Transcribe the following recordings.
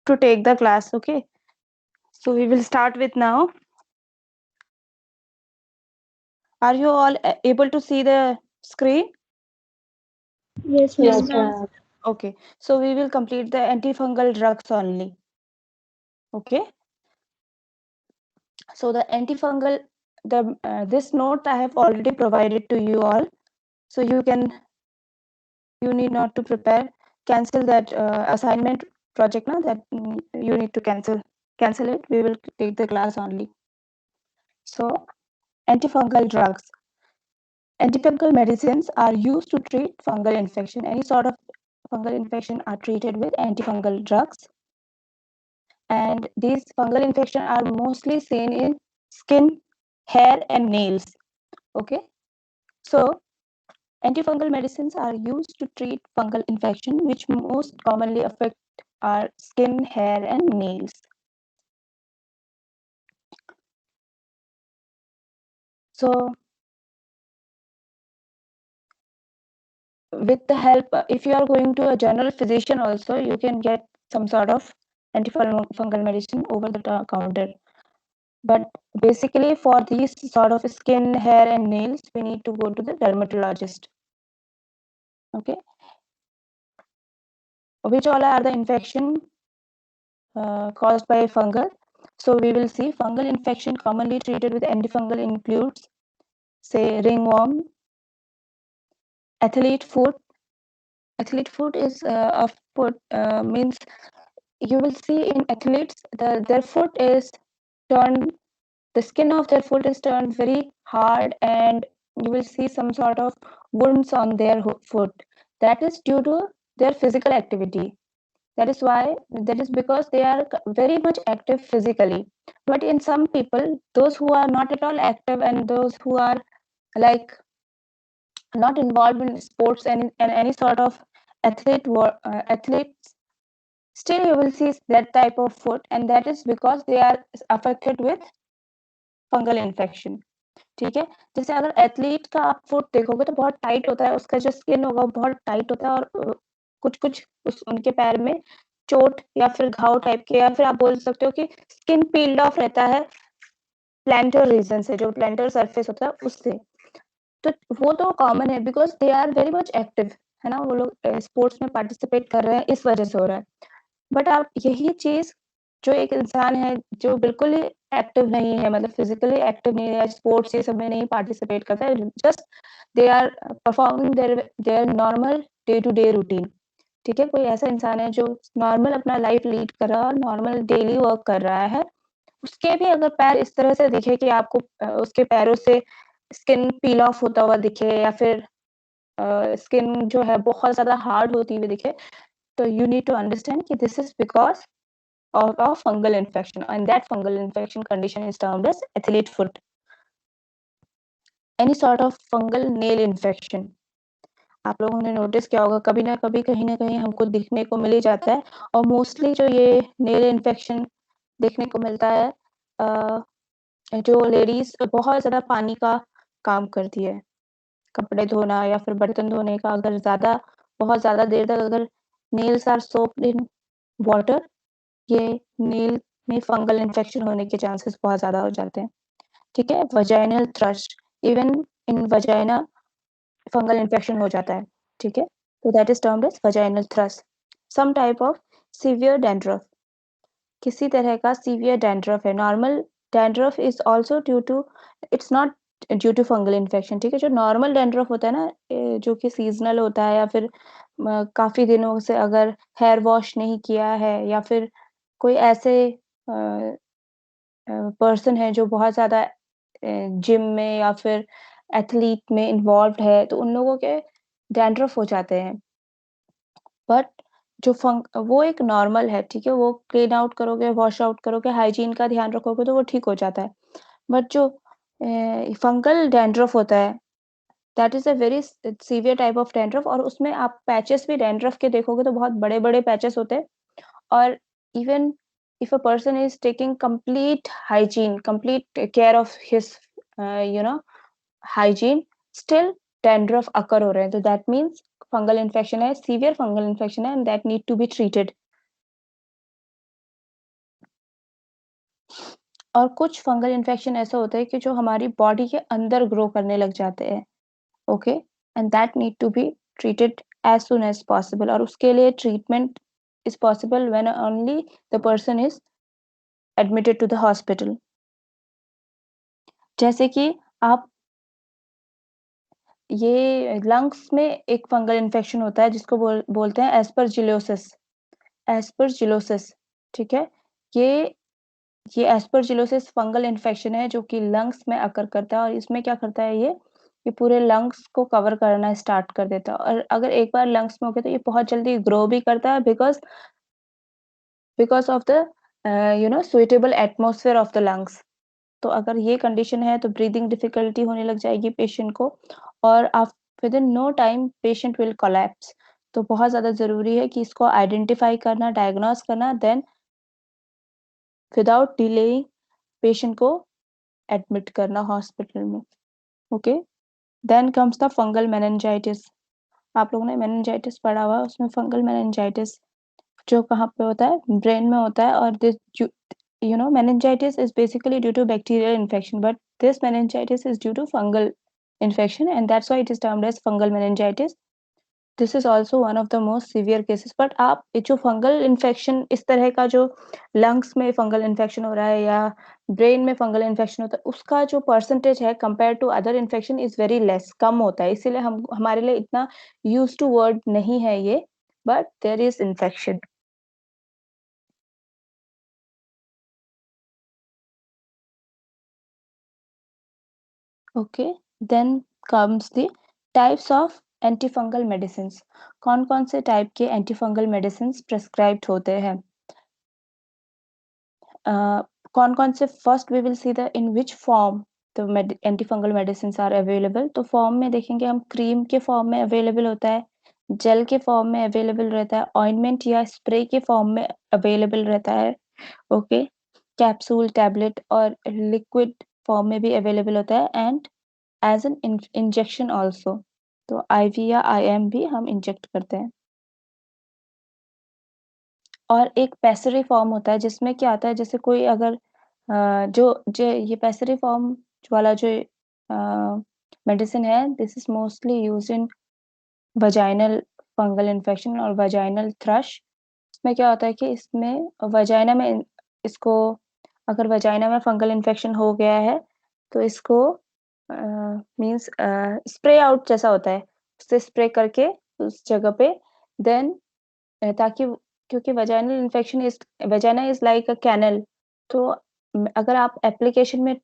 to take the class. Okay, so we will start with now. Are you all able to see the screen? Yes, Yes, ma'am. ma'am. Okay, so we will complete the antifungal drugs only. Okay, so the antifungal, this note I have already provided to you all, so you need not to prepare, cancel that assignment project now, that you need to cancel it. We will take the class only. So antifungal drugs. Antifungal medicines are used to treat fungal infection. Any sort of fungal infection are treated with antifungal drugs. And these fungal infections are mostly seen in skin, hair, and nails. Okay, so antifungal medicines are used to treat fungal infection, which most commonly affect our skin, hair, and nails. So with the help, if you are going to a general physician also, you can get some sort of antifungal medicine over the counter. But basically for these sort of skin, hair, and nails, we need to go to the dermatologist. Okay, which all are the infection caused by fungal. So we will see fungal infection commonly treated with antifungal includes, say, ringworm, athlete foot. Athlete foot is a foot, means you will see in athletes their foot is turned, the skin of their foot is turned very hard, and you will see some sort of wounds on their foot. That is due to their physical activity. That is because they are very much active physically. But in some people, those who are not at all active and those who are like not involved in sports and any sort of athletes, still you will see that type of foot, and that is because they are affected with fungal infection. ठीक है, जैसे अगर athlete का आप foot देखोगे तो बहुत tight होता है, उसका जो स्किन होगा बहुत टाइट होता है, और कुछ कुछ उनके पैर में चोट या फिर घाव टाइप के, या फिर आप बोल सकते हो कि स्किन पील्ड ऑफ रहता है प्लांटर रीजन से, जो प्लांटर सरफेस होता है उससे. तो वो तो कॉमन है because they are very much active, है ना, वो लोग स्पोर्ट्स में पार्टिसिपेट कर रहे हैं, इस वजह से हो रहा है. बट आप यही चीज, जो एक इंसान है जो बिल्कुल ही एक्टिव नहीं है, मतलब फिजिकली एक्टिव नहीं है, स्पोर्ट्स ये सब में नहीं पार्टिसिपेट करता है, just they are performing their normal day to day routine. ठीक है, कोई ऐसा इंसान है जो नॉर्मल अपना लाइफ लीड कर रहा है और नॉर्मल डेली वर्क कर रहा है, उसके भी अगर पैर इस तरह से दिखे कि आपको उसके पैरों से स्किन पील ऑफ होता हुआ दिखे, या फिर स्किन जो है बहुत ज्यादा हार्ड होती हुई दिखे, तो you need to understand कि this is because of a fungal infection, and that fungal infection condition is termed as athlete foot. Any sort of fungal nail infection, आप लोगों ने नोटिस किया होगा कभी ना कहीं हमको दिखने को मिल ही जाता है. और मोस्टली जो ये नेल इन्फेक्शन देखने को मिलता है, जो लेडीज बहुत ज्यादा पानी का काम करती है, कपड़े धोना या फिर बर्तन धोने का, अगर बहुत ज्यादा देर तक अगर nails are soaked in water, ये नील में फंगल इन्फेक्शन होने के चांसेस बहुत ज्यादा हो जाते हैं. ठीक है, vaginal thrush, even in vagina fungal infection हो जाता है. ठीक है, तो that is termed as vaginal thrush. Some type of severe dandruff, किसी तरह का सीवियर डैंड्रफ है. Normal dandruff is also due to, it's not due to fungal infection. ठीक है, जो नॉर्मल डैंड्रफ होता है ना, जो कि सीजनल होता है, या फिर काफी दिनों से अगर हेयर वॉश नहीं किया है, या फिर कोई ऐसे पर्सन है जो बहुत ज़्यादा जिम में या फिर एथलीट में इन्वॉल्व्ड है, तो उन लोगों के डैंड्रफ हो जाते हैं. बट जो वो एक नॉर्मल है. ठीक है, वो क्लीन आउट करोगे, वॉश आउट करोगे, हाइजीन का ध्यान रखोगे, तो वो ठीक हो जाता है. बट जो फंगल डैंड्रफ होता है, that is a very severe type of dandruff, और उसमें आप पैचेस भी डैंड्रफ के देखोगे तो बहुत बड़े-बड़े पैचेस होते हैं. और even if a person is taking complete hygiene, complete care of his hygiene, still dandruff occur हो रहे हैं, तो that means fungal infection है, severe fungal infection है, and that need to be treated. और कुछ फंगल इन्फेक्शन ऐसा होता है कि जो हमारी बॉडी के अंदर ग्रो करने लग जाते हैं, okay, and that need to be treated as soon as possible, और उसके लिए treatment is possible when only the person is admitted to the hospital. जैसे कि आप ये लंग्स में एक फंगल इन्फेक्शन होता है जिसको बोलते हैं एस्परजिलोसिस। एस्परजिलोसिस, ठीक है, ये ये एस्परजिलोसिस फंगल इन्फेक्शन है जो कि लंग्स में अकर करता है, और इसमें क्या करता है ये पूरे लंग्स को कवर करना स्टार्ट कर देता है, और अगर एक बार लंग्स में हो गया तो ये बहुत जल्दी ग्रो भी करता है because of the suitable atmosphere of the lungs. तो अगर ये कंडीशन है तो ब्रीदिंग डिफिकल्टी होने लग जाएगी पेशेंट को, और within no time patient will collapse. तो बहुत ज़्यादा ज़रूरी है कि इसको आइडेंटिफाई करना, डायग्नोस करना, देन विदाउट डिलेइंग पेशेंट को एडमिट करना हॉस्पिटल में। Okay, then comes the fungal meningitis. आप लोगों ने मेनिंजाइटिस पढ़ा हुआ है, उसमें फंगल मेनिंजाइटिस जो कहाँ पे होता है, ब्रेन में होता है, और this meningitis is basically due to bacterial infection, but this meningitis is due to fungal infection, and that's why it is termed as fungal meningitis. This is also one of the most severe cases. But आप जो fungal infection इस तरह का जो lungs में fungal infection हो रहा है या ब्रेन में फंगल इन्फेक्शन होता है, उसका जो परसेंटेज है compare to other infection is very less, कम होता है, इसीलिए हम हमारे लिए इतना यूज टू वर्ड नहीं है ये, but there is infection. Okay, then comes the types of antifungal medicine. कौन कौन से टाइप के एंटीफंगल मेडिसिन प्रेस्क्राइब्ड होते हैं, कौन कौन से, first we will see the in which form the antifungal medicine are available. तो फॉर्म में देखेंगे हम, क्रीम के फॉर्म में अवेलेबल होता है, जेल के फॉर्म में अवेलेबल रहता है, ऑइंटमेंट या स्प्रे के फॉर्म में अवेलेबल रहता है, ओके, कैप्सूल, टैबलेट और लिक्विड फॉर्म में भी अवेलेबल होता है, and as an injection also. तो आईवी या आईएम भी हम इंजेक्ट करते हैं। और एक पैसरी फॉर्म होता है जिसमें क्या आता है, जैसे कोई अगर जो जो ये पैसरी फॉर्म वाला जो मेडिसिन है, this is mostly use in vaginal fungal infection और वजाइनल थ्रश। इसमें क्या होता है कि इसमें वजाइना में इसको, अगर वजाइना में फंगल इन्फेक्शन हो गया है तो इसको मींस स्प्रे आउट जैसा होता है, उससे स्प्रे करके उस जगह पे, देन ताकि, क्योंकि vaginal infection is, vagina is like a canal, तो अगर आप एप्लीकेशन में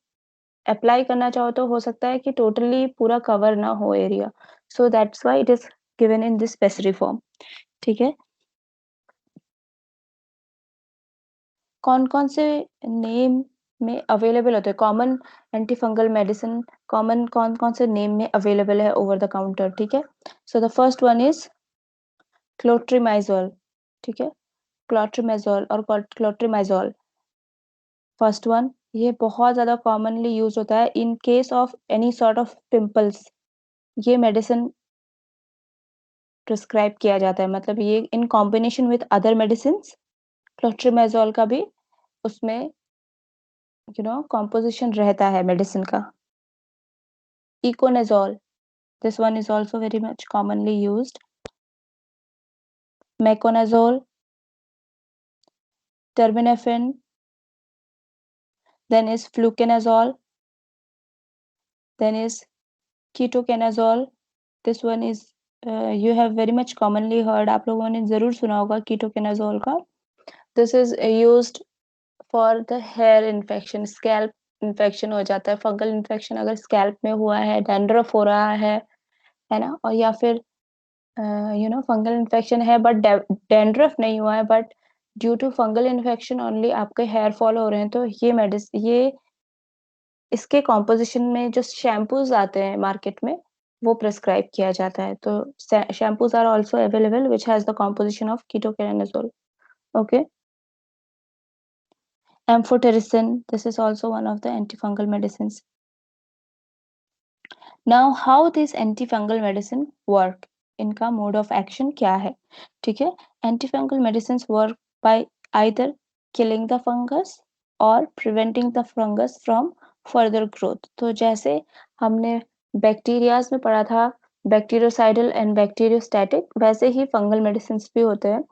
अप्लाई करना चाहो तो हो सकता है कि टोटली पूरा कवर ना हो area, so that's why it is given in this specific form, ठीक है। कौन कौन से नेम में अवेलेबल होते हैं कॉमन एंटीफंगल मेडिसिन, कॉमन कौन कौन से नेम में अवेलेबल है ओवर द काउंटर, ठीक है। So the first one is clotrimazole, ठीक है, क्लोट्रीमाइजोल और क्लोट्रीमाइजोल, फर्स्ट वन, ये बहुत ज्यादा कॉमनली यूज होता है in case of any sort of pimples. ये मेडिसिन प्रिस्क्राइब किया जाता है, मतलब ये in combination with other medicine, clotrimazole का भी उसमें कॉम्पोजिशन रहता है मेडिसिन का। Econazole, this one is also very much commonly used. Meconazole, terbinafine, then is fluconazole, then is ketoconazole. This one is you have very much commonly heard, आप लोगों ने जरूर सुना होगा ketoconazole का। This is used for the hair infection, scalp infection हो जाता है, फंगल infection अगर scalp में हुआ है, dandruff हो रहा है ना, और या फिर फंगल इन्फेक्शन है बट डैंड्रफ नहीं हुआ है, but due to fungal infection only आपके हेयर फॉल हो रहे हैं, तो ये इसके कॉम्पोजिशन में जो शैम्पूज आते हैं मार्केट में वो प्रिस्क्राइब किया जाता है। तो shampoos are also available which has the composition of ketoconazole, okay. Amphotericin, this is also one of the antifungal medicines. Now how this antifungal medicine work, इनका मोड ऑफ एक्शन क्या है, ठीक है। Antifungal medicine work by either killing the fungus और preventing the fungus from further growth. तो जैसे हमने bacterias में पढ़ा था बैक्टीरियोसाइडल एंड बैक्टीरियोस्टैटिक, वैसे ही फंगल मेडिसिन भी होते हैं।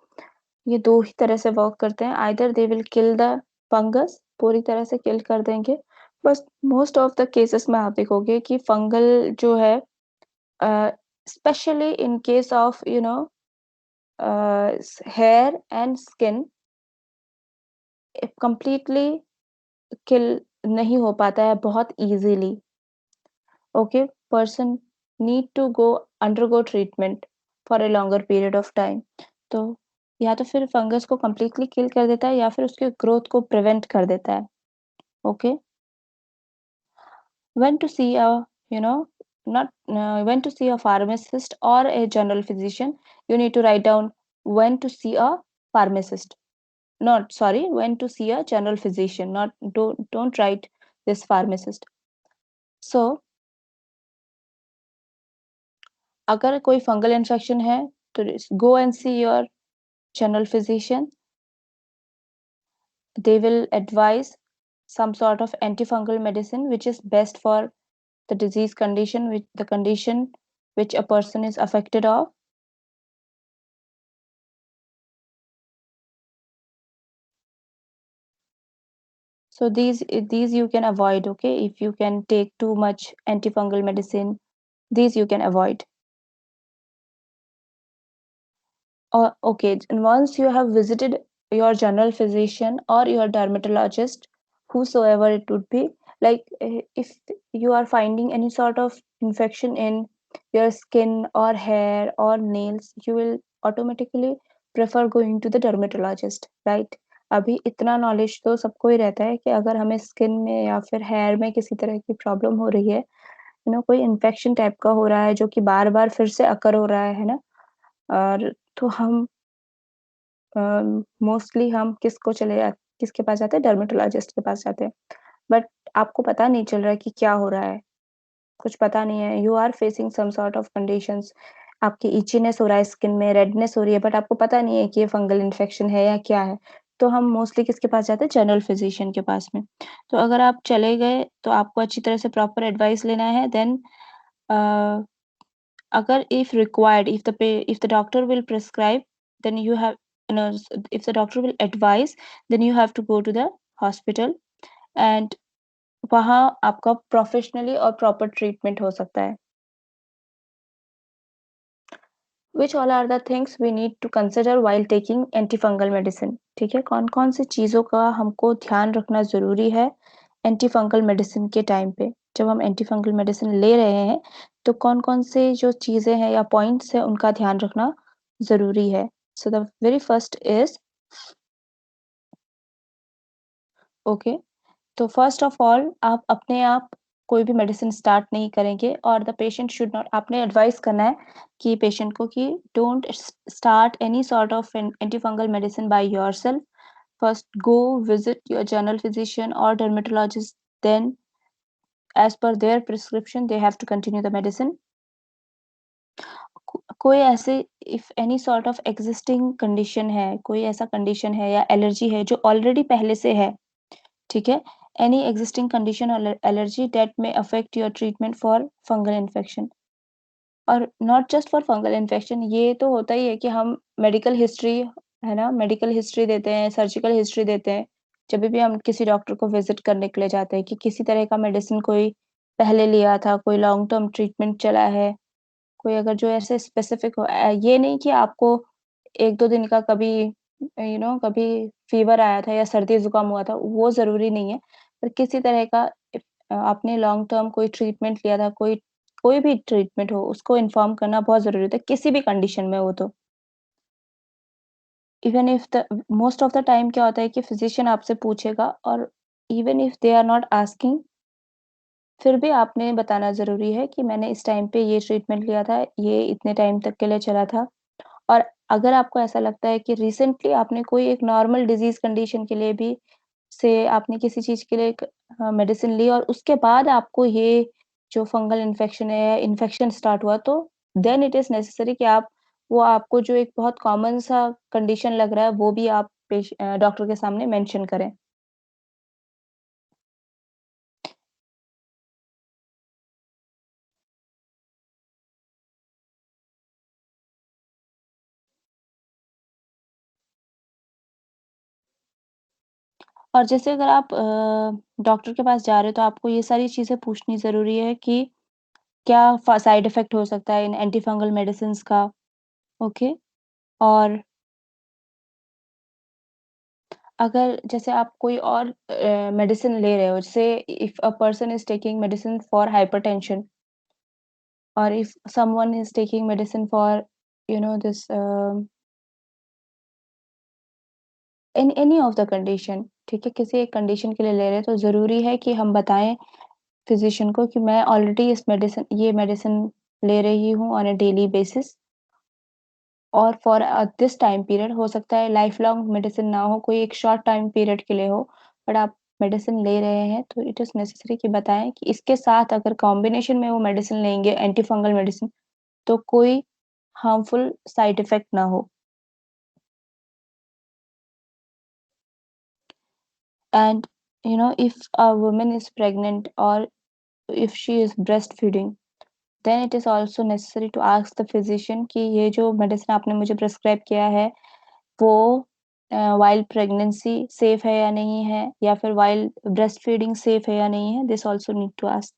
ये दो ही तरह से वर्क करते हैं, either they will kill the fungus, पूरी तरह से किल कर देंगे, बस मोस्ट ऑफ द केसेस में आप देखोगे कि फंगल जो है specially in case of hair and skin completely kill नहीं हो पाता है बहुत easily. Okay, person need to go undergo treatment for a longer period of time. तो या तो फिर फंगस को completely kill कर देता है या फिर उसके growth को prevent कर देता है. Okay, when to see a you know not when to see a pharmacist or a general physician, you need to write down when to see a pharmacist. Not sorry, when to see a general physician, not don't write this pharmacist. So अगर कोई fungal infection है तो go and see your general physician. They will advise some sort of antifungal medicine which is best for the disease condition, which the condition which a person is affected of. So these you can avoid. Okay, if you can take too much antifungal medicine, these you can avoid. Okay, and once you have visited your general physician or your dermatologist, whosoever it would be, like if you are finding any sort of infection in your skin or hair or nails, you will automatically prefer going to the dermatologist, right? अभी इतना knowledge तो सबको ही रहता है कि अगर हमें skin में या फिर हेयर में किसी तरह की प्रॉब्लम हो रही है, कोई इन्फेक्शन टाइप का हो रहा है जो कि बार बार फिर से अकर हो रहा है ना, और तो हम मोस्टली हम किसके पास जाते हैं? डर्मेटोलॉजिस्ट के पास जाते हैं। बट आपको पता नहीं चल रहा है कि क्या हो रहा है, कुछ पता नहीं है, you are facing some sort of conditions, आपकी इचीनेस हो रहा है स्किन में, रेडनेस हो रही है, बट आपको पता नहीं है कि ये फंगल इन्फेक्शन है या क्या है। तो हम मोस्टली किसके पास जाते हैं? जनरल फिजिशियन के पास में। तो अगर आप चले गए तो आपको अच्छी तरह से प्रॉपर एडवाइस लेना है। Then agar if required, if the doctor will prescribe, then you have if the doctor will advise, then you have to go to the hospital and वहाँ आपका प्रोफेशनली और प्रॉपर ट्रीटमेंट हो सकता है। Which all are the things we need to consider while taking antifungal medicine? ठीक है, कौन कौन सी चीज़ों का हमको ध्यान रखना ज़रूरी है एंटीफंगल मेडिसिन के टाइम पे? जब हम एंटीफंगल मेडिसिन ले रहे हैं तो कौन कौन से जो चीज़ें हैं या पॉइंट्स हैं उनका ध्यान रखना ज़रूरी है? So the very first is okay, तो फर्स्ट ऑफ ऑल आप अपने आप कोई भी मेडिसिन स्टार्ट नहीं करेंगे और द पेशेंट शुड नॉट, आपने एडवाइस करना है कि पेशेंट को कि don't start any sort of antifungal medicine by yourself. First go visit your general physician और dermatologist, then as per their prescription they have to continue the medicine. कोई ऐसे if any sort of existing condition है, कोई ऐसा condition है या allergy है जो ऑलरेडी पहले से है, ठीक है, any existing condition or allergy that may affect your treatment for fungal infection। और not just for fungal infection, ये तो होता ही है कि हम मेडिकल हिस्ट्री, है ना, मेडिकल हिस्ट्री देते हैं, सर्जिकल हिस्ट्री देते हैं जब भी हम किसी डॉक्टर को विजिट करने के लिए जाते हैं कि किसी तरह का मेडिसिन कोई पहले लिया था, कोई लॉन्ग टर्म ट्रीटमेंट चला है, कोई अगर जो ऐसे स्पेसिफिक हो, ये नहीं कि आपको 1-2 दिन का कभी कभी फीवर आया था या सर्दी-जुकाम हुआ था, वो ज़रूरी नहीं है। पर किसी तरह का आपने लॉन्ग टर्म कोई ट्रीटमेंट लिया था, कोई कोई भी ट्रीटमेंट हो, उसको इन्फॉर्म करना बहुत ज़रूरी होता है, किसी भी कंडीशन में हो तो। Even if the most of the time क्या होता है कि फिजिशियन आपसे पूछेगा और even if they are not asking, फिर भी आपने बताना ज़रूरी है कि मैंने इस टाइम पे ये ट्रीटमेंट लिया था, ये इतने टाइम तक के लिए चला था। और अगर आपको ऐसा लगता है कि रिसेंटली आपने कोई एक नॉर्मल डिज़ीज़ कंडीशन के लिए भी से आपने किसी चीज़ के लिए एक मेडिसिन ली और उसके बाद आपको ये जो फंगल इन्फेक्शन है या इन्फेक्शन स्टार्ट हुआ, तो देन इट इज़ नेसेसरी कि आप वो आपको जो एक बहुत कॉमन सा कंडीशन लग रहा है, वो भी आप डॉक्टर के सामने मेंशन करें। और जैसे अगर आप डॉक्टर के पास जा रहे हो तो आपको ये सारी चीज़ें पूछनी ज़रूरी है कि क्या साइड इफ़ेक्ट हो सकता है इन एंटी फंगल मेडिसिन्स का, ओके? और अगर जैसे आप कोई और मेडिसिन ले रहे हो, जैसे if a person is taking medicine for hypertension और if someone is taking medicine for this in any of the condition, ठीक है? किसी एक कंडीशन के लिए ले रहे हैं तो ज़रूरी है कि हम बताएँ फिज़िशियन को कि मैं ऑलरेडी ये मेडिसिन ले रही हूँ ऑन अ डेली बेसिस और फॉर दिस टाइम पीरियड। हो सकता है लाइफ लॉन्ग मेडिसिन ना हो, कोई एक शॉर्ट टाइम पीरियड के लिए हो, बट आप मेडिसिन ले रहे हैं तो इट इज़ नेसेसरी कि बताएँ कि इसके साथ अगर कॉम्बिनेशन में वो मेडिसिन लेंगे एंटी फंगल मेडिसिन तो कोई हार्मफुल साइड इफ़ेक्ट ना हो। And if a woman is pregnant or if she is breastfeeding, then it is also necessary to ask the physician कि ये जो मेडिसिन आपने मुझे प्रिस्क्राइब किया है वो while pregnancy सेफ है या नहीं है या फिर while breastfeeding सेफ है या नहीं है, this also need to ask.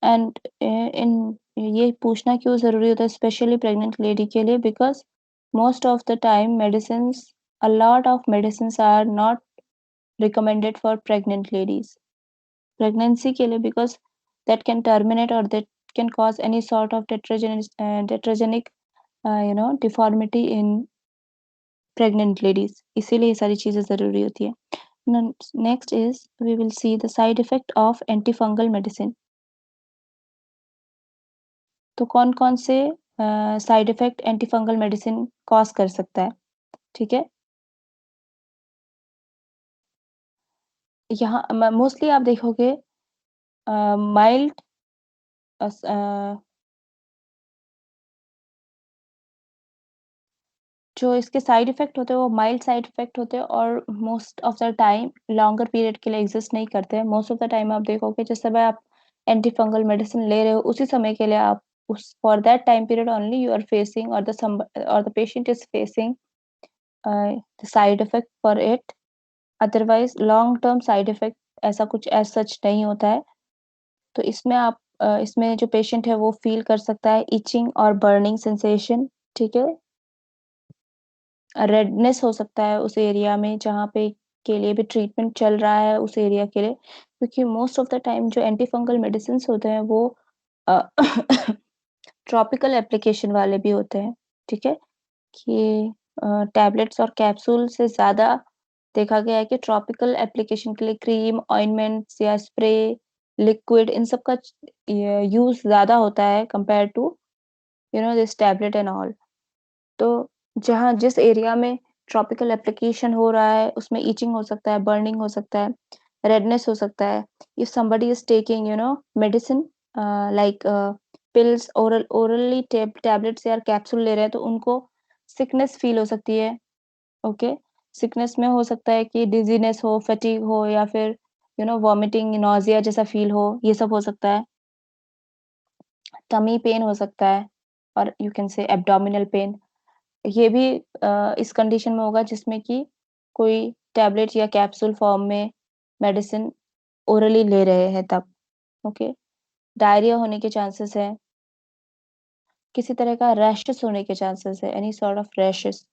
And in ये पूछना क्यों ज़रूरी होता है स्पेशली प्रेग्नेंट लेडी के लिए, because most of the time medicines a lot of medicines are not recommended for pregnant ladies. Pregnancy के लिए because that can terminate or that can cause any sort of teratogenic deformity in pregnant ladies. इसीलिए ये सारी चीज़ें ज़रूरी होती है। Next is we will see the side effect of antifungal medicine. तो कौन-कौन से side effect antifungal medicine cause कर सकता है, ठीक है? यहाँ मोस्टली आप देखोगे माइल्ड अस जो इसके साइड इफ़ेक्ट होते हैं वो माइल्ड साइड इफ़ेक्ट होते हैं और most of the time longer period के लिए एग्ज़िस्ट नहीं करते हैं। मोस्ट ऑफ द टाइम आप देखोगे जिस समय आप एंटीफंगल मेडिसिन ले रहे हो उसी समय के लिए आप उस for that time period only you are facing और the patient is facing the side effect for it. Otherwise long term side effect ऐसा कुछ एज़ सच नहीं होता है। तो इसमें इसमें जो पेशेंट है वो फ़ील कर सकता है इचिंग और बर्निंग सेंसेशन, ठीक है? रेडनेस हो सकता है उस एरिया में जहाँ पे के लिए भी ट्रीटमेंट चल रहा है उस एरिया के लिए, क्योंकि मोस्ट ऑफ द टाइम जो एंटी फंगल मेडिसिन्स होते हैं वो अ, ट्रॉपिकल एप्लीकेशन वाले भी होते हैं, ठीक है? कि टैबलेट्स और कैप्सूल से ज़्यादा देखा गया है कि ट्रॉपिकल एप्लीकेशन के लिए क्रीम, ऑइंटमेंट्स या स्प्रे, लिक्विड इन सब का यूज़ ज़्यादा होता है compare to this tablet and all. तो जहाँ जिस एरिया में ट्रॉपिकल एप्लीकेशन हो रहा है, उसमें इचिंग हो सकता है, बर्निंग हो सकता है, रेडनेस हो सकता है। If somebody is taking medicine like pills orally tablets या कैप्सूल ले रहे हैं तो उनको सिकनेस फ़ील हो सकती है, ओके? सिकनेस में हो सकता है कि डिज़ीनेस हो, फटीग हो या फिर वॉमिटिंग, नॉज़िया जैसा फ़ील हो, ये सब हो सकता है। टमी पेन हो सकता है और you can say abdominal pain. ये भी इस कंडीशन में होगा जिसमें कि कोई टैबलेट या कैप्सूल फॉर्म में मेडिसिन ओरली ले रहे हैं तब, ओके? डायरिया होने के चांसेस हैं, किसी तरह का रैशेस होने के चांसेस है, एनी सॉर्ट ऑफ रैशेस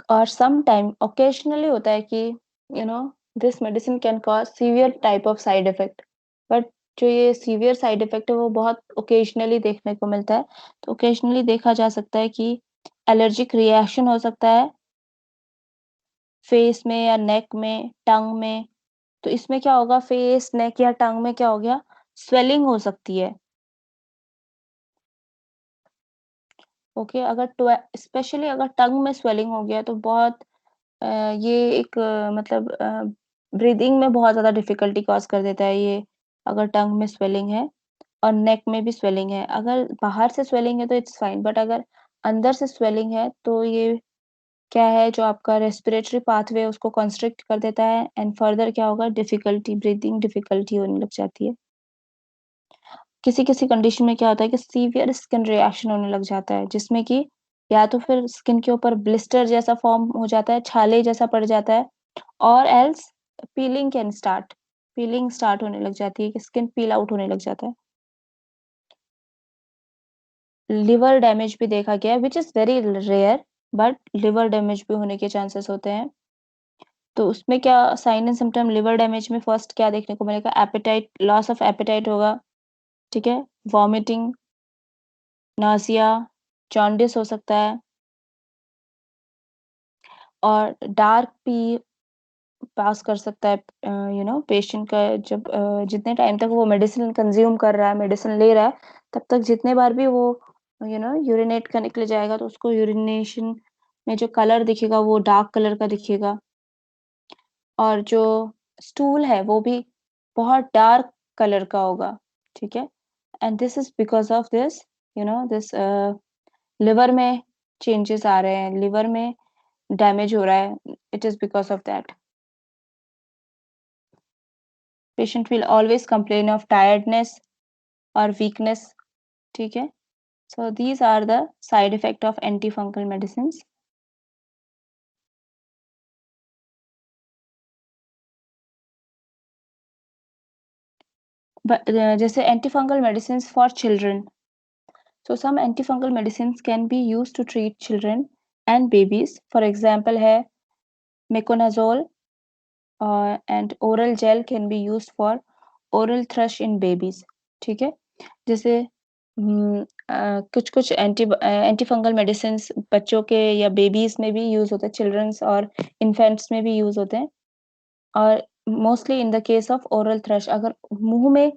और सम टाइम ऑकेजनली होता है कि you know this medicine can cause severe type of side effect, but जो ये सीवियर साइड इफेक्ट है वो बहुत ओकेजनली देखने को मिलता है। तो ओकेजनली देखा जा सकता है कि एलर्जिक रिएक्शन हो सकता है फेस में या नेक में, टंग में। तो इसमें क्या होगा फेस, नेक या टंग में क्या हो गया स्वेलिंग हो सकती है। ओके, अगर स्पेशली अगर टंग में स्वेलिंग हो गया तो बहुत ये एक मतलब ब्रीदिंग में बहुत ज़्यादा डिफ़िकल्टी कॉज़ कर देता है ये, अगर टंग में स्वेलिंग है और नेक में भी स्वेलिंग है। अगर बाहर से स्वेलिंग है तो इट्स फाइन, बट अगर अंदर से स्वेलिंग है तो ये क्या है जो आपका रेस्पिरेटरी पाथवे है उसको कंस्ट्रिक्ट कर देता है एंड फर्दर क्या होगा डिफ़िकल्टी ब्रीथिंग डिफ़िकल्टी होने लग जाती है। किसी-किसी कंडीशन में क्या होता है कि सीवियर स्किन रिएक्शन होने लग जाता है जिसमें कि या तो फिर स्किन के ऊपर ब्लिस्टर जैसा फॉर्म हो जाता है, छाले जैसा पड़ जाता है, और else piling can start, piling start होने लग जाती है कि स्किन पील आउट होने लग जाता है। लिवर डैमेज भी देखा गया है, which is very rare, but liver damage भी होने के चांसेस होते हैं। तो उसमें क्या sign and symptom liver damage में फर्स्ट क्या देखने को मिलेगा? एपेटाइट, लॉस ऑफ एपेटाइट होगा, ठीक है? वॉमिटिंग, नासिया, जॉन्डिस हो सकता है, और डार्क पी पास कर सकता है, पेशेंट का जब जितने टाइम तक वो मेडिसिन कंज्यूम कर रहा है, मेडिसिन ले रहा है, तब तक जितने बार भी वो यूरिनेट करने के लिए जाएगा, तो उसको यूरिनेशन में जो कलर दिखेगा वो डार्क कलर का दिखेगा, और जो स्टूल है वो भी बहुत डार्क कलर का होगा, ठीक है? And this is because of this, this liver में चेंजेस आ रहे हैं, लिवर में डैमेज हो रहा है, it is because of that. Patient will always complain of tiredness or weakness, ठीक है? So these are the side effect of antifungal medicines. But जैसे antifungal medicines for children. So some antifungal medicines can be used to treat children and babies. For example है meconazole, and oral gel can be used for oral thrush in babies, ठीक है? जैसे कुछ कुछ antifungal medicine बच्चों के या babies में भी यूज होते हैं, चिल्ड्रंस और इन्फेंट्स में भी यूज होते हैं, और mostly in the case of oral thrush, अगर मुंह में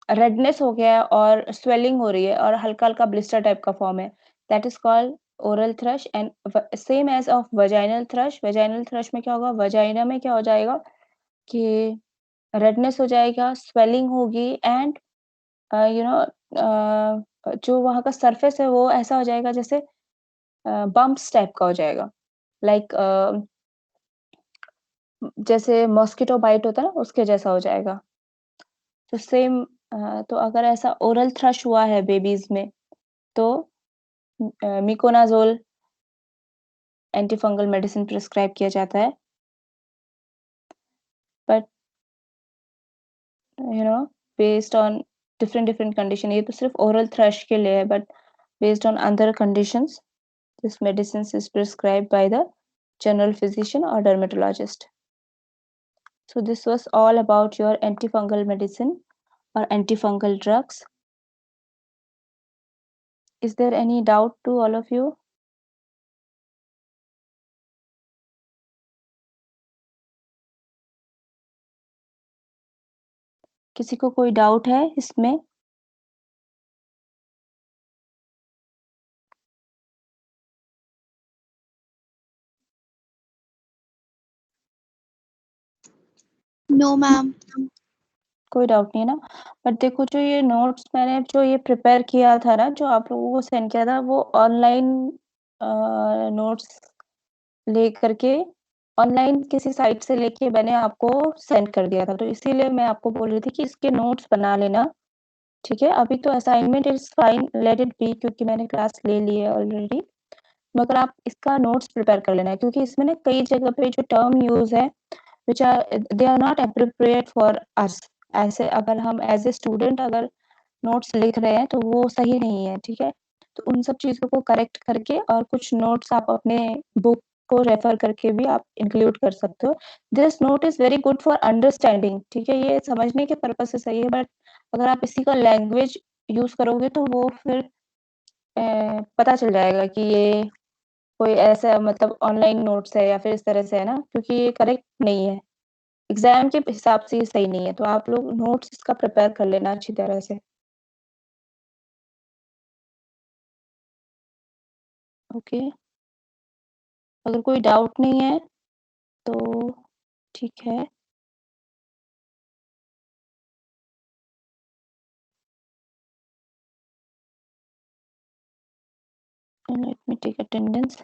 रेडनेस हो गया है और स्वेलिंग हो रही है और हल्का हल्का ब्लिस्टर टाइप का फॉर्म है, that is called oral thrush. And same as of vaginal thrush, vaginal thrush में क्या होगा, वजाइना में क्या हो जाएगा कि रेडनेस हो जाएगा, स्वेलिंग होगी, एंड जो वहाँ का सरफेस है वो ऐसा हो जाएगा जैसे बम्प्स टाइप का हो जाएगा, लाइक जैसे मॉस्किटो बाइट होता है ना, उसके जैसा हो जाएगा। तो सेम, तो अगर ऐसा ओरल थ्रश हुआ है बेबीज में, तो मिकोनाजोल एंटीफंगल मेडिसिन प्रिस्क्राइब किया जाता है, but based on different different condition, ये तो सिर्फ ओरल थ्रश के लिए है, but based on other conditions this medicine is prescribed by the general physician or dermatologist. So this was all about your antifungal medicine or antifungal drugs. Is there any doubt to all of you? किसी को कोई doubt है इसमें? No, ma'am. कोई doubt नहीं है ना? But देखो, जो ये नोट्स मैंने जो ये प्रिपेयर किया था ना, जो आप लोगों को सेंड किया था, वो ऑनलाइन नोट्स लेकर के, ऑनलाइन किसी साइट से लेके मैंने आपको सेंड कर दिया था, तो इसीलिए मैं आपको बोल रही थी कि इसके नोट्स बना लेना, ठीक है? अभी तो assignment is fine, let it be, क्योंकि मैंने क्लास ले ली है ऑलरेडी, मगर आप इसका नोट्स प्रिपेयर कर लेना है, क्योंकि इसमें ना कई जगह पे जो टर्म यूज़ है, which are they are not appropriate for us. ऐसे अगर हम एज़ अ स्टूडेंट अगर नोट्स लिख रहे हैं, तो वो सही नहीं है, ठीक है? तो उन सब चीज़ों को करेक्ट करके, और कुछ नोट्स आप अपने बुक को रेफर करके भी आप इंक्लूड कर सकते हो। This note is very good for understanding, ठीक है? ये समझने के पर्पज़ से सही है, बट अगर आप इसी का लैंग्वेज यूज़ करोगे, तो वो फिर पता चल जाएगा कि ये कोई ऐसा मतलब ऑनलाइन नोट्स है या फिर इस तरह से है ना, क्योंकि ये करेक्ट नहीं है। एग्ज़ाम के हिसाब से ये सही नहीं है, तो आप लोग नोट्स इसका प्रिपेयर कर लेना अच्छी तरह से। ओके? अगर कोई डाउट नहीं है, तो ठीक है। Let me take attendance.